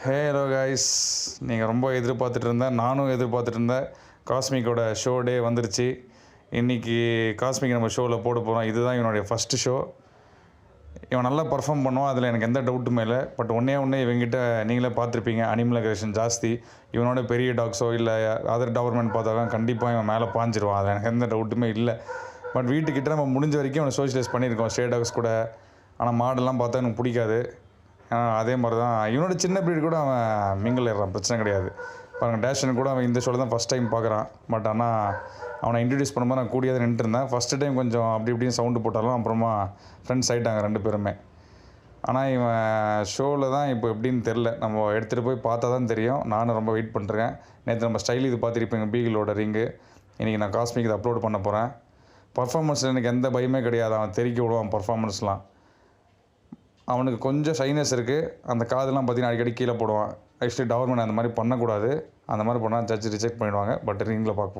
Hello guys, நீங்கள் ரொம்ப எதிர்பார்த்துட்டு இருந்தேன், நானும் எதிர்பார்த்துட்டு இருந்தேன். காஸ்மிக்கோட ஷோ டே வந்துருச்சு. இன்றைக்கி காஸ்மிக் நம்ம ஷோவில் போட போகிறோம். இதுதான் இவனுடைய ஃபஸ்ட்டு ஷோ. இவன் நல்லா பர்ஃபார்ம் பண்ணுவான், அதில் எனக்கு எந்த டவுட்டுமே இல்லை. பட் ஒன்றே இவங்கிட்ட நீங்களே பார்த்துருப்பீங்க, அனிமல் அக்ரேஷன் ஜாஸ்தி. இவனோட பெரிய டாக்ஸோ இல்லை அதர் டாபர்மேன் பார்த்தாலும் கண்டிப்பாக இவன் மேலே பாஞ்சிருவான், அதில் எனக்கு எந்த டவுட்டுமே இல்லை. பட் வீட்டுக்கிட்ட நம்ம முடிஞ்ச வரைக்கும் அவனை சோஷியலைஸ் பண்ணியிருக்கோம் ஸ்டே டாக்ஸ் கூட. ஆனால் மாடெல்லாம் பார்த்தா எனக்கு பிடிக்காது. அதே மாதிரி தான் இவனோட சின்ன ப்ரீட் கூட அவன் மிங்கிள் ஏறான், பிரச்சனை கிடையாது. பாருங்கள், டேஷன் கூட அவன் இந்த ஷோவில் தான் ஃபஸ்ட் டைம் பார்க்குறான். பட் ஆனால் அவனை இன்ட்ரடியூஸ் பண்ணும்போது நான் கூடியதை நின்றுருந்தேன். ஃபஸ்ட்டு டைம் கொஞ்சம் அப்படி இப்படின்னு சவுண்டு போட்டாலும் அப்புறமா ஃப்ரெண்ட்ஸ் ஆகிட்டாங்க 2 பேருமே. ஆனால் இவன் ஷோவில் தான் இப்போ எப்படின்னு தெரில, நம்ம எடுத்துகிட்டு போய் பார்த்தா தான் தெரியும். நானும் ரொம்ப வெயிட் பண்ணுறேன். நேற்று நம்ம ஸ்டைல் இது பார்த்துருப்பீங்க, பீகிளோட ரிங்கு. இன்றைக்கி நான் காஸ்மிக் இதை அப்லோட் பண்ண போகிறேன். பர்ஃபார்மன்ஸில் எனக்கு எந்த பயமே கிடையாது, அவன் தெறிக்க விடுவான் பர்ஃபார்மன்ஸ்லாம். அவனுக்கு கொஞ்சம் ஷைனஸ் இருக்குது, அந்த காதெல்லாம் பார்த்தீங்கன்னா அடிக்கடி கீழே போடுவான். ஆக்சுவலி டாபர்மேன் அந்த மாதிரி பண்ணக்கூடாது, அந்த மாதிரி பண்ணால் ஜட்ஜ் ரிஜெக்ட் பண்ணிவிடுவாங்க. பட் ரிங்கில் பார்ப்போம்.